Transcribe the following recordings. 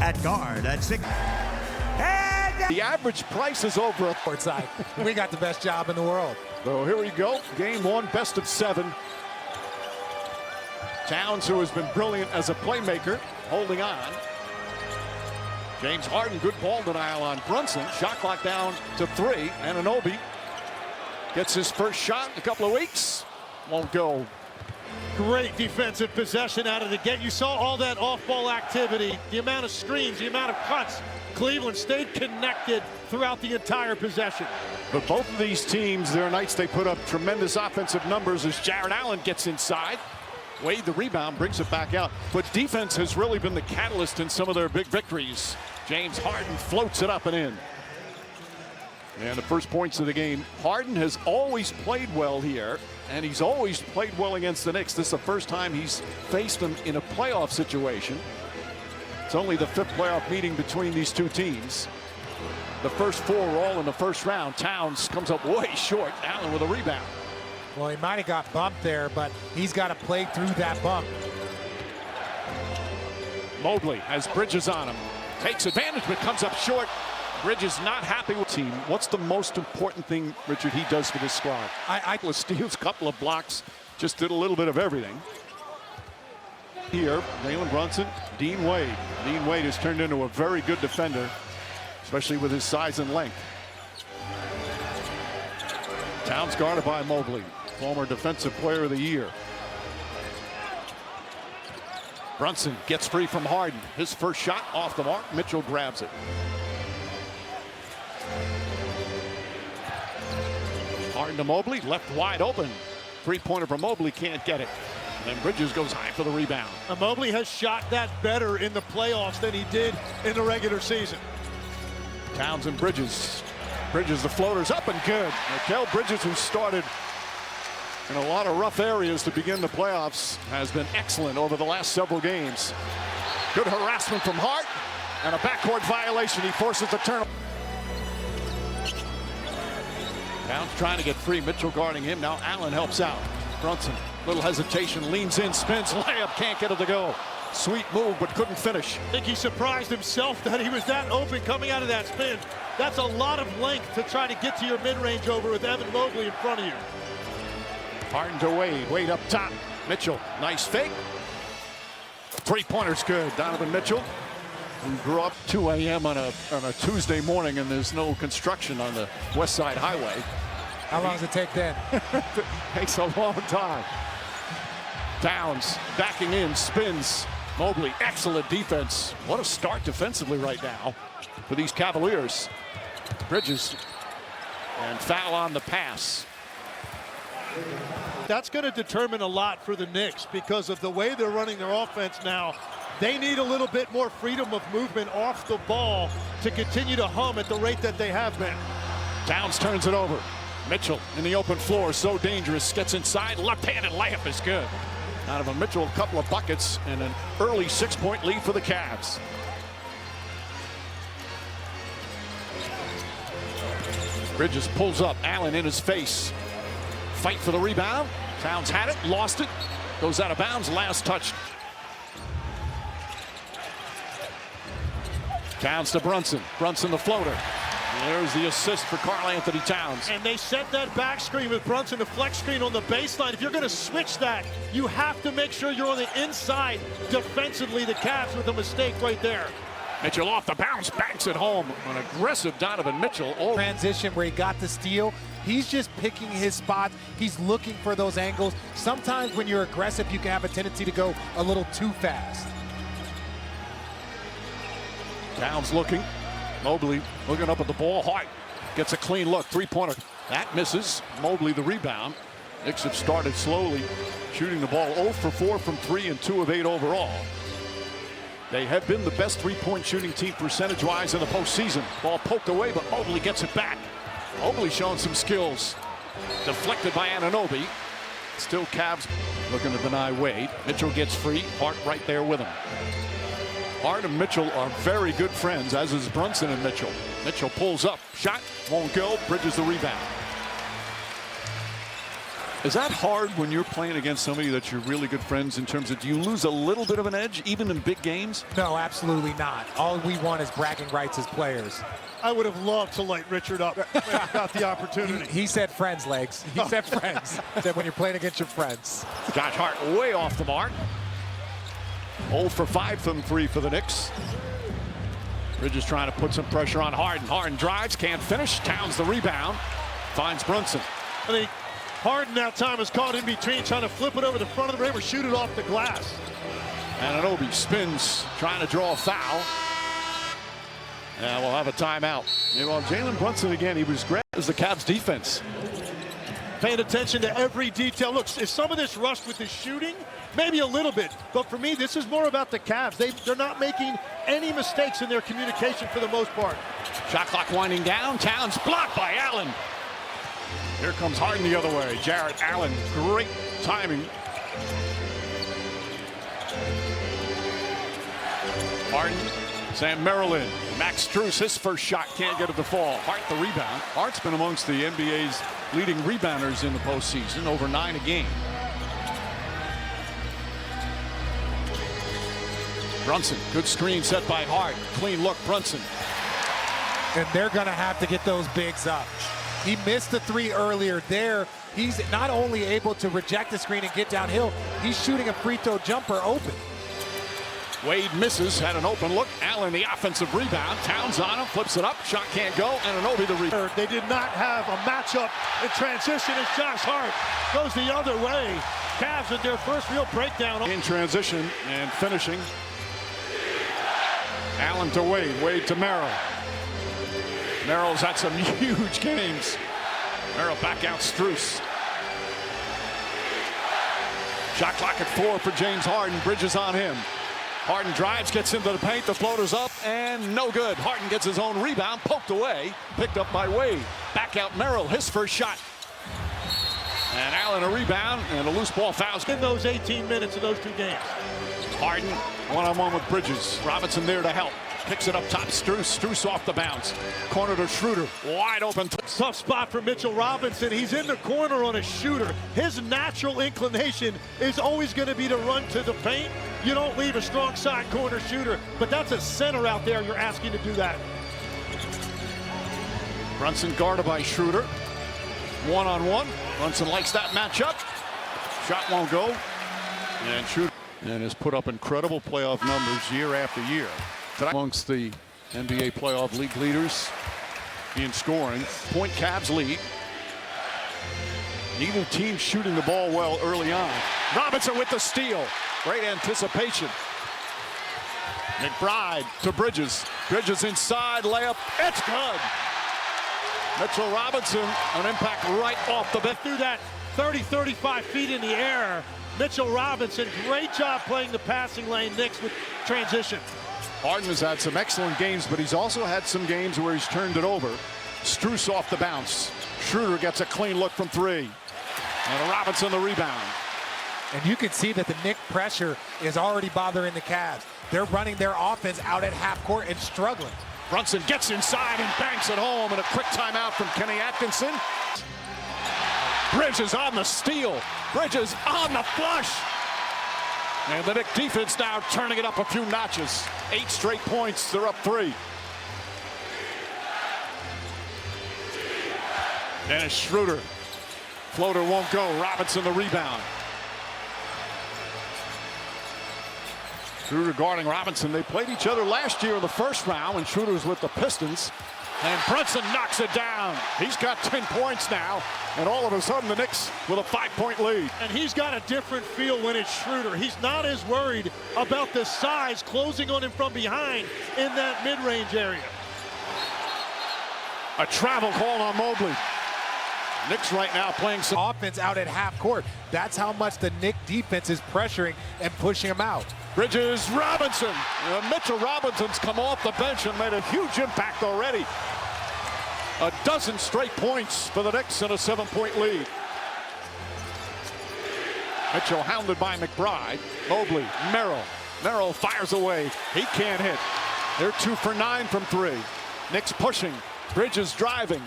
At guard at 6. The average price is over a courtside. We got the best job in the world. So here we go. Game 1, best of 7. Towns, who has been brilliant as a playmaker, holding on. James Harden, good ball denial on Brunson. Shot clock down to 3. Anunoby gets his first shot in a couple of weeks. Won't go. Great defensive possession out of the gate. You saw all that off-ball activity, the amount of screens, the amount of cuts. Cleveland stayed connected throughout the entire possession. But both of these teams, there are nights they put up tremendous offensive numbers as Jarrett Allen gets inside. Wade the rebound, brings it back out. But defense has really been the catalyst in some of their big victories. James Harden floats it up and in. And the first points of the game. Harden has always played well here, and he's always played well against the Knicks. This is the first time he's faced them in a playoff situation. It's only the 5th playoff meeting between these two teams. The first 4 were all in the first round. Towns comes up way short. Allen with a rebound. Well, he might have got bumped there, but he's got to play through that bump. Mobley has Bridges on him. Takes advantage, but comes up short. Bridges not happy with the team. What's the most important thing, Richard, he does for this squad? Steals, couple of blocks, just did a little bit of everything. Here, Jalen Brunson, Dean Wade. Dean Wade has turned into a very good defender, especially with his size and length. Towns guarded by Mobley, former Defensive Player of the Year. Brunson gets free from Harden. His first shot off the mark. Mitchell grabs it. Harden to Mobley, left wide open. 3-pointer from Mobley, can't get it. And then Bridges goes high for the rebound. Mobley has shot that better in the playoffs than he did in the regular season. Towns and Bridges. Bridges, the floater's up and good. Mikal Bridges, who started in a lot of rough areas to begin the playoffs, has been excellent over the last several games. Good harassment from Hart and a backcourt violation. He forces the turnover. Towns trying to get free. Mitchell guarding him. Now Allen helps out. Brunson, little hesitation, leans in, spins, layup, can't get it to go. Sweet move, but couldn't finish. I think he surprised himself that he was that open coming out of that spin. That's a lot of length to try to get to your mid-range over with Evan Mobley in front of you. Harden to Wade. Wade up top. Mitchell, nice fake. 3-pointer's good. Donovan Mitchell, who grew up 2 a.m. on a Tuesday morning, and there's no construction on the West Side Highway. How long does it take then? Takes a long time. Towns backing in, spins. Mobley, excellent defense. What a start defensively right now for these Cavaliers. Bridges, and foul on the pass. That's going to determine a lot for the Knicks because of the way they're running their offense now. They need a little bit more freedom of movement off the ball to continue to hum at the rate that they have been. Towns turns it over. Mitchell in the open floor, so dangerous. Gets inside, left-handed layup is good. Donovan Mitchell, a couple of buckets and an early 6-point lead for the Cavs. Bridges pulls up, Allen in his face. Fight for the rebound. Towns had it, lost it. Goes out of bounds, last touch. Towns to Brunson. Brunson the floater. There's the assist for Karl-Anthony Towns. And they set that back screen with Brunson, the flex screen on the baseline. If you're going to switch that, you have to make sure you're on the inside defensively. The Cavs with a mistake right there. Mitchell off the bounce, banks it home. An aggressive Donovan Mitchell. Oh. Transition where he got the steal. He's just picking his spots. He's looking for those angles. Sometimes when you're aggressive, you can have a tendency to go a little too fast. Towns looking. Mobley looking up at the ball. Hart gets a clean look. 3-pointer. That misses. Mobley the rebound. Knicks have started slowly, shooting the ball 0 for 4 from 3 and 2 of 8 overall. They have been the best 3-point shooting team percentage-wise in the postseason. Ball poked away, but Mobley gets it back. Mobley showing some skills. Deflected by Anunoby. Still Cavs looking to deny Wade. Mitchell gets free. Hart right there with him. Hart and Mitchell are very good friends, as is Brunson and Mitchell. Mitchell pulls up. Shot. Won't go. Bridges the rebound. Is that hard when you're playing against somebody that you're really good friends in terms of, do you lose a little bit of an edge even in big games? No, absolutely not. All we want is bragging rights as players. I would have loved to light Richard up when I got the opportunity. He said friends, Legs. He said friends. He said when you're playing against your friends. Josh Hart way off the mark. 0 for 5 from 3 for the Knicks. Bridges trying to put some pressure on Harden. Harden drives, can't finish. Towns the rebound. Finds Brunson. I think Harden that time is caught in between, trying to flip it over the front of the rim or shoot it off the glass. Anunoby spins, trying to draw a foul. And we'll have a timeout. Well, Jalen Brunson again, he was great as the Cavs defense. Paying attention to every detail. Look, is some of this rushed with the shooting? Maybe a little bit. But for me, this is more about the Cavs. They're not making any mistakes in their communication for the most part. Shot clock winding down. Towns blocked by Allen. Here comes Harden the other way. Jarrett Allen, great timing. Harden, Sam Maryland, Max Strus, his first shot can't get it to fall. Hart the rebound. Hart's been amongst the NBA's leading rebounders in the postseason, over 9 a game. Brunson, good screen set by Hart. Clean look, Brunson. And they're going to have to get those bigs up. He missed the 3 earlier there. He's not only able to reject the screen and get downhill, he's shooting a free throw jumper open. Wade misses, had an open look. Allen the offensive rebound. Towns on him, flips it up. Shot can't go. Anunoby the rebound. They did not have a matchup in transition as Josh Hart goes the other way. Cavs with their first real breakdown. In transition and finishing. Allen to Wade. Wade to Merrill. Merrill's had some huge games. Merrill back out Strus. Shot clock at 4 for James Harden. Bridges on him. Harden drives, gets into the paint. The floater's up and no good. Harden gets his own rebound, poked away, picked up by Wade. Back out Merrill, his first shot. And Allen a rebound and a loose ball foul. In those 18 minutes of those 2 games. Harden one-on-one with Bridges. Robinson there to help. Picks it up top, Strus. Strus off the bounce. Corner to Schroeder. Wide open. Tough spot for Mitchell Robinson. He's in the corner on a shooter. His natural inclination is always going to be to run to the paint. You don't leave a strong side corner shooter, but that's a center out there. You're asking to do that. Brunson guarded by Schroeder. One-on-one. Brunson likes that matchup. Shot won't go. And Schroeder has put up incredible playoff numbers year after year. Amongst the NBA playoff league leaders in scoring. Point Cavs lead. Neither team shooting the ball well early on. Robinson with the steal. Great anticipation. McBride to Bridges. Bridges inside, layup. It's good. Mitchell Robinson, an impact right off the bench. Through that 35 feet in the air. Mitchell Robinson, great job playing the passing lane. Knicks with transition. Harden has had some excellent games, but he's also had some games where he's turned it over. Strus off the bounce. Schroeder gets a clean look from 3. And Robinson the rebound. And you can see that the Knicks pressure is already bothering the Cavs. They're running their offense out at half court and struggling. Brunson gets inside and banks it home, and a quick timeout from Kenny Atkinson. Bridges on the steal. Bridges on the flush. And the Knicks defense now turning it up a few notches. 8 straight points. They're up 3. Dennis Schroeder. Floater won't go. Robinson the rebound. Schroeder guarding Robinson. They played each other last year in the first round when Schroeder was with the Pistons. And Brunson knocks it down. He's got 10 points now. And all of a sudden, the Knicks with a 5-point lead. And he's got a different feel when it's Schroeder. He's not as worried about the size closing on him from behind in that mid-range area. A travel call on Mobley. Knicks right now playing some offense out at half court. That's how much the Knicks defense is pressuring and pushing him out. Bridges, Robinson. Mitchell Robinson's come off the bench and made a huge impact already. A dozen straight points for the Knicks and a 7-point lead. Mitchell hounded by McBride. Mobley, Merrill. Merrill fires away. He can't hit. They're 2 for 9 from 3. Knicks pushing. Bridges driving.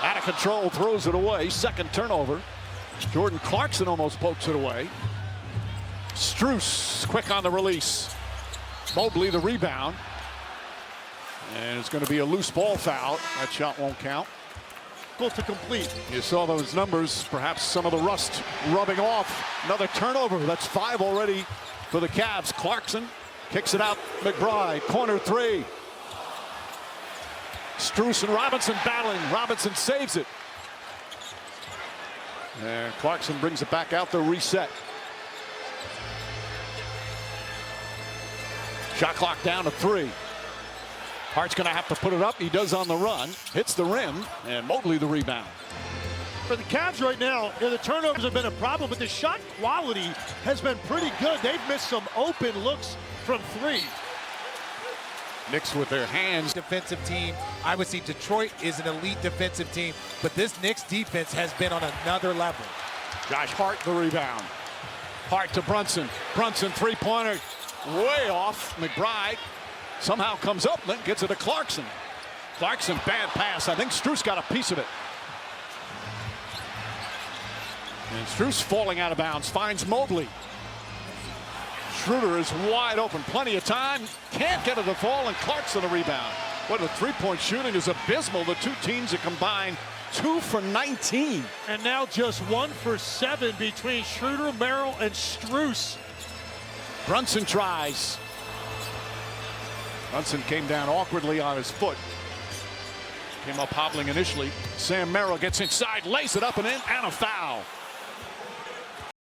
Out of control, throws it away. Second turnover. Jordan Clarkson almost pokes it away. Strus quick on the release. Mobley the rebound. And it's going to be a loose ball foul. That shot won't count. To complete. You saw those numbers, perhaps some of the rust rubbing off. Another turnover. That's 5 already for the Cavs. Clarkson kicks it out. McBride, corner 3. Strus and Robinson battling. Robinson saves it. And Clarkson brings it back out to reset. Shot clock down to 3. Hart's going to have to put it up. He does on the run. Hits the rim. And Mobley the rebound. For the Cavs right now, the turnovers have been a problem, but the shot quality has been pretty good. They've missed some open looks from 3. Knicks with their hands. Defensive team. I would say Detroit is an elite defensive team, but this Knicks defense has been on another level. Josh Hart the rebound. Hart to Brunson. Brunson three-pointer. Way off. McBride somehow comes up, then gets it to Clarkson. Clarkson, bad pass. I think Strus got a piece of it. And Strus falling out of bounds, finds Mobley. Schroeder is wide open, plenty of time. Can't get it to fall, and Clarkson the rebound. But the three-point shooting is abysmal. The two teams are combined 2 for 19. And now just 1 for 7 between Schroeder, Merrill, and Strus. Brunson tries. Brunson came down awkwardly on his foot. Came up hobbling initially. Sam Merrill gets inside, lays it up and in, and a foul.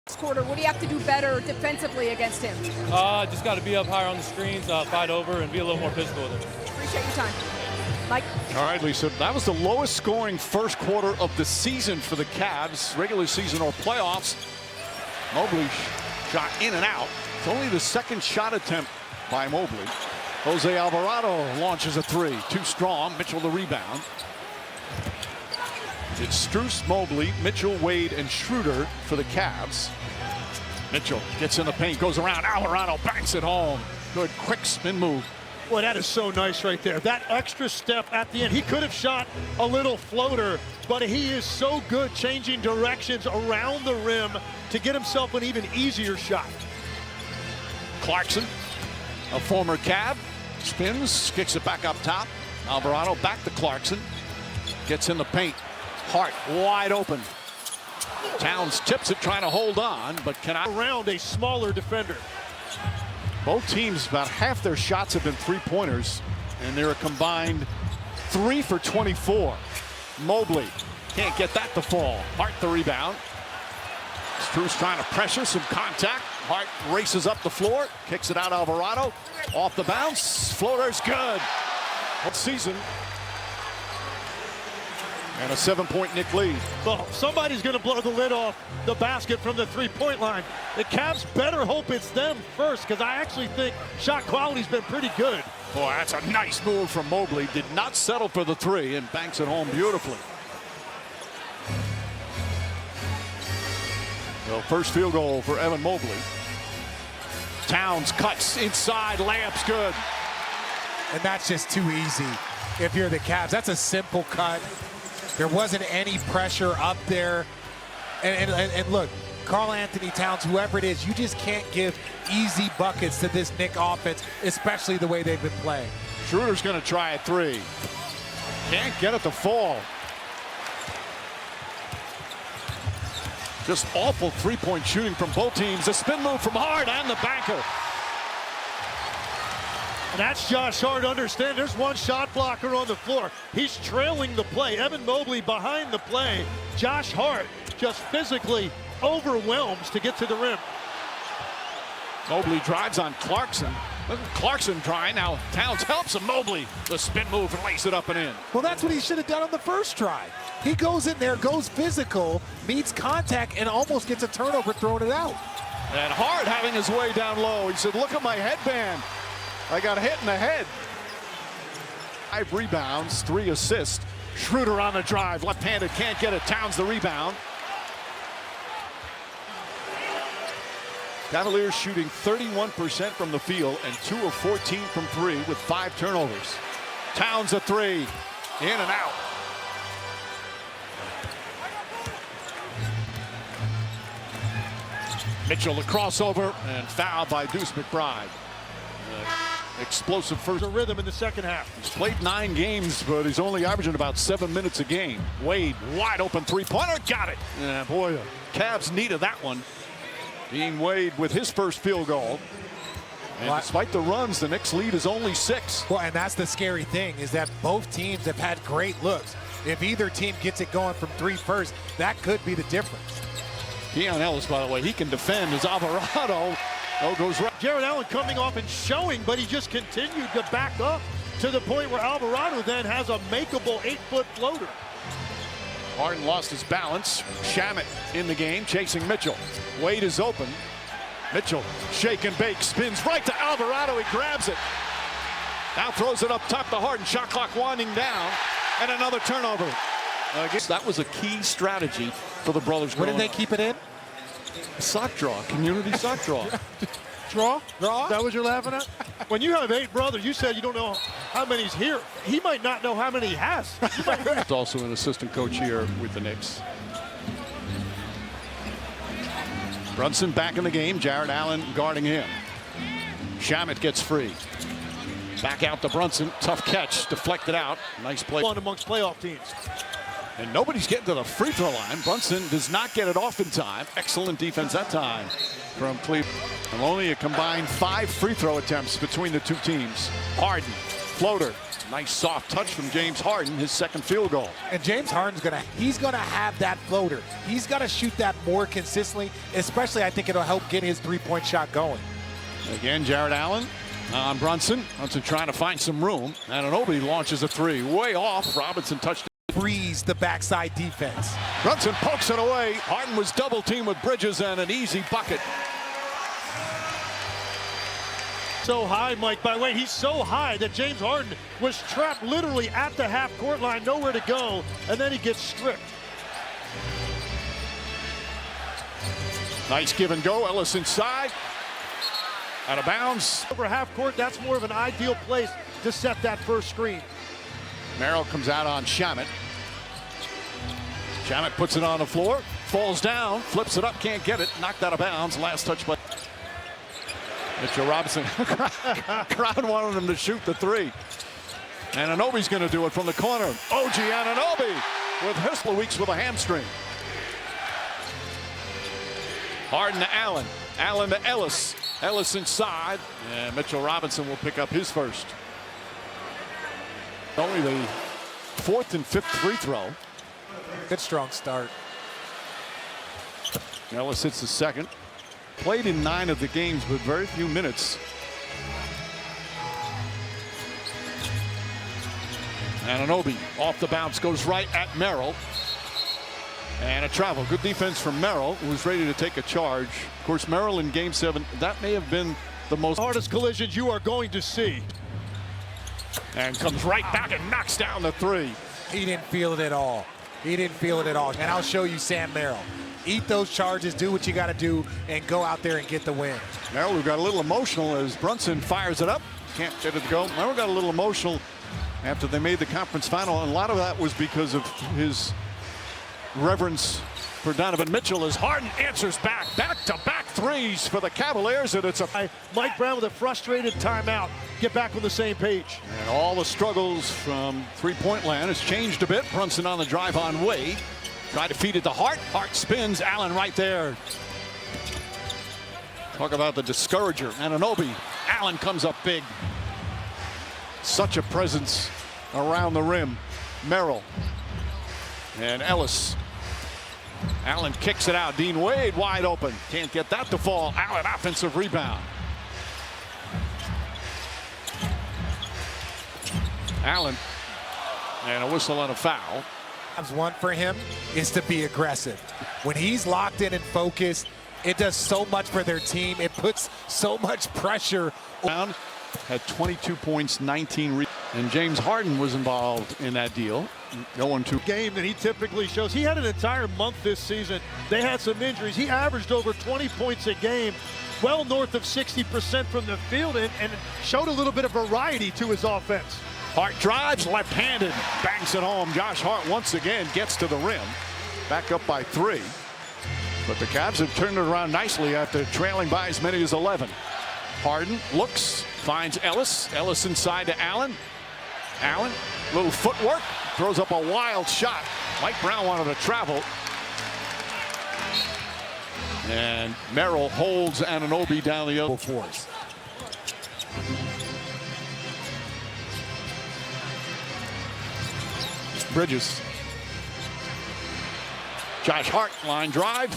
This quarter, what do you have to do better defensively against him? Just got to be up higher on the screens, fight over, and be a little more physical with him. Appreciate your time. Mike? All right, Lisa, that was the lowest scoring first quarter of the season for the Cavs, regular season or playoffs. Mobley shot in and out. It's only the second shot attempt by Mobley. Jose Alvarado launches a 3. Too strong. Mitchell the rebound. It's Strus, Mobley, Mitchell, Wade, and Schroeder for the Cavs. Mitchell gets in the paint, goes around. Alvarado banks it home. Good quick spin move. Boy, that is so nice right there. That extra step at the end. He could have shot a little floater, but he is so good changing directions around the rim to get himself an even easier shot. Clarkson, a former Cav, spins, kicks it back up top. Alvarado back to Clarkson. Gets in the paint. Hart wide open. Towns tips it, trying to hold on, but cannot. Around a smaller defender. Both teams, about half their shots have been three-pointers, and they're a combined 3 for 24. Mobley can't get that to fall. Hart the rebound. Strus trying to pressure, some contact. Hart races up the floor, kicks it out. Alvarado off the bounce. Floater's good. Season. And a 7-point Knick lead. Well, somebody's going to blow the lid off the basket from the three-point line. The Cavs better hope it's them first, because I actually think shot quality's been pretty good. Boy, that's a nice move from Mobley. Did not settle for the 3 and banks it home beautifully. Well, first field goal for Evan Mobley. Towns cuts inside, layup's good. And that's just too easy if you're the Cavs. That's a simple cut. There wasn't any pressure up there. And look, Karl Anthony Towns, whoever it is, you just can't give easy buckets to this Knick offense, especially the way they've been playing. Schroeder's going to try a 3. Can't get it to fall. Just awful three-point shooting from both teams. A spin move from Hart and the banker. And that's Josh Hart. Understand, there's one shot blocker on the floor. He's trailing the play. Evan Mobley behind the play. Josh Hart just physically overwhelms to get to the rim. Mobley drives on Clarkson. Clarkson trying. Now Towns helps him. Mobley, the spin move, and lays it up and in. Well, that's what he should have done on the first try. He goes in there, goes physical, meets contact, and almost gets a turnover throwing it out. And Hart having his way down low. He said, look at my headband. I got hit in the head. 5 rebounds, 3 assists. Schroeder on the drive. Left-handed, can't get it. Towns the rebound. Cavaliers shooting 31% from the field and 2 of 14 from 3 with 5 turnovers. Towns a 3. In and out. Mitchell, the crossover, and foul by Deuce McBride. Explosive first. A rhythm in the second half. He's played 9 games, but he's only averaging about 7 minutes a game. Wade, wide open three-pointer, got it. Yeah, boy, the Cavs needed that one. Dean Wade with his first field goal. And despite the runs, the Knicks lead is only 6. Well, and that's the scary thing, is that both teams have had great looks. If either team gets it going from 3 first, that could be the difference. Keon Ellis, by the way, he can defend as Alvarado. Oh, goes right. Jared Allen coming off and showing, but he just continued to back up to the point where Alvarado then has a makeable 8-foot floater. Harden lost his balance. Shamet in the game, chasing Mitchell. Wade is open. Mitchell, shake and bake, spins right to Alvarado. He grabs it. Now throws it up top to Harden. Shot clock winding down, and another turnover. I guess that was a key strategy for the brothers. Where did they keep it in? Sock draw, community sock draw. Draw? Is that what you're laughing at? When you have 8 brothers, you said you don't know how many's here. He might not know how many he has. He's also an assistant coach here with the Knicks. Brunson back in the game. Jared Allen guarding him. Shamet gets free. Back out to Brunson. Tough catch. Deflected out. Nice play. One amongst playoff teams. And nobody's getting to the free throw line. Brunson does not get it off in time. Excellent defense that time from Cleveland. And only a combined 5 free throw attempts between the two teams. Harden, floater. Nice soft touch from James Harden, his second field goal. And James Harden's he's gonna have that floater. He's gotta shoot that more consistently, especially I think it'll help get his 3-point shot going. Again, Jared Allen on Brunson. Brunson trying to find some room. Anunoby launches a 3. Way off. Robinson touched it. Freeze the backside defense. Brunson pokes it away. Harden was double teamed with Bridges and an easy bucket. So high, Mike. By the way, he's so high that James Harden was trapped literally at the half-court line, nowhere to go, and then he gets stripped. Nice give and go. Ellis inside. Out of bounds. Over half court, that's more of an ideal place to set that first screen. Merrill comes out on Shamet. Shamet puts it on the floor, falls down, flips it up, can't get it, knocked out of bounds. Last touch by Mitchell Robinson. Crowd wanted him to shoot the 3. Anunoby's going to do it from the corner. OG Anunoby with Hustler Weeks with a hamstring. Harden to Allen. Allen to Ellis. Ellis inside, and Mitchell Robinson will pick up his first. Only the 4th and 5th free throw. Good strong start. Ellis hits the second. Played in 9 of the games, but very few minutes. Anunoby off the bounce, goes right at Merrill. And a travel. Good defense from Merrill, who was ready to take a charge. Of course, Merrill in Game 7, that may have been the most hardest collisions you are going to see. And comes right back and knocks down the 3. He didn't feel it at all. He didn't feel it at all. And I'll show you Sam Merrill. Eat those charges, do what you got to do, and go out there and get the win. Merrill, who got a little emotional as Brunson fires it up. Can't get it to go. Merrill got a little emotional after they made the conference final, and a lot of that was because of his reverence for Donovan Mitchell as Harden answers back-to-back 3s for the Cavaliers, and it's a Mike Brown with a frustrated timeout. Get back on the same page. And all the struggles from three-point land has changed a bit. Brunson on the drive on Wade. Tried to feed it to Hart. Hart spins. Allen right there. Talk about the discourager. Anunoby. Allen comes up big. Such a presence around the rim. Merrill. And Ellis. Allen kicks it out. Dean Wade wide open. Can't get that to fall. Allen offensive rebound. Allen. And a whistle on a foul. One for him is to be aggressive. When he's locked in and focused, it does so much for their team. It puts so much pressure. Had 22 points, 19 and James Harden was involved in that deal. Going to game that he typically shows. He had an entire month this season. They had some injuries. He averaged over 20 points a game, well north of 60% from the field, and showed a little bit of variety to his offense. Hart drives left-handed, bangs it home. Josh Hart once again gets to the rim. Back up by 3. But the Cavs have turned it around nicely after trailing by as many as 11. Harden looks, finds Ellis. Ellis inside to Allen. Allen, little footwork, throws up a wild shot. Mike Brown wanted to travel. And Merrill holds Anunoby down the other force. Bridges. Josh Hart, line drive.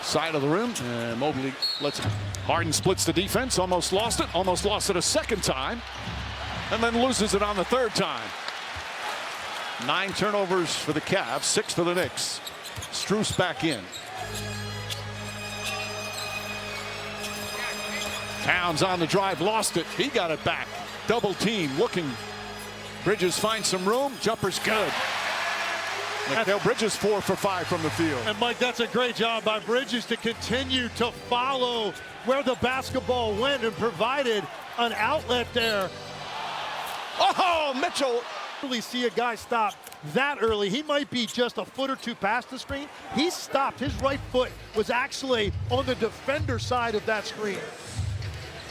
Side of the rim. And Mobley lets it. Harden splits the defense. Almost lost it. Almost lost it a second time. And then loses it on the third time. 9 turnovers for the Cavs. 6 for the Knicks. Strus back in. Towns on the drive, lost it. He got it back. Double team, looking. Bridges finds some room. Jumper's good. Mikal Bridges 4 for 5 from the field. And Mike, that's a great job by Bridges to continue to follow where the basketball went and provided an outlet there. Oh, Mitchell. Really see a guy stop that early. He might be just a foot or two past the screen. He stopped. His right foot was actually on the defender side of that screen.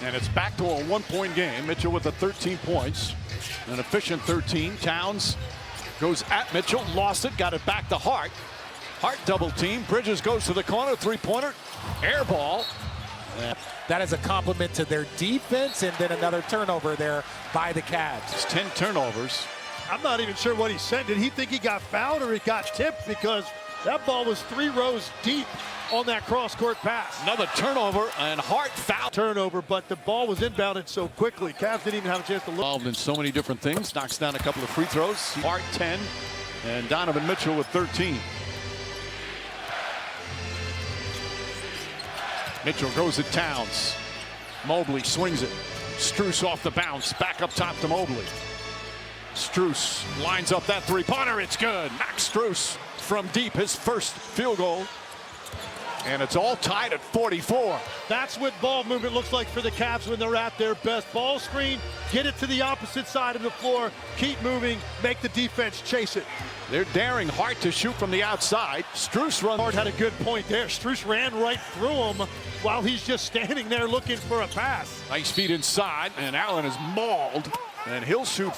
And it's back to a 1-point game. Mitchell with the 13 points. An efficient 13. Towns goes at Mitchell, lost it, got it back to Hart. Hart double team. Bridges goes to the corner, 3-pointer. Air ball. That is a compliment to their defense, and then another turnover there by the Cavs. It's 10 turnovers. I'm not even sure what he said. Did he think he got fouled or he got tipped? Because that ball was 3 rows deep on that cross-court pass. Another turnover, and Hart foul. Turnover, but the ball was inbounded so quickly. Cavs didn't even have a chance to look. Involved in so many different things. Knocks down a couple of free throws. Hart 10, and Donovan Mitchell with 13. Mitchell goes at Towns. Mobley swings it. Strus off the bounce. Back up top to Mobley. Strus lines up that 3-pointer. It's good. Max Strus from deep, his first field goal. And it's all tied at 44. That's what ball movement looks like for the Cavs when they're at their best. Ball screen, get it to the opposite side of the floor, keep moving, make the defense chase it. They're daring Hart to shoot from the outside. Strus runs. Hart had a good point there. Strus ran right through him while he's just standing there looking for a pass. Nice feet inside, and Allen is mauled, and he'll shoot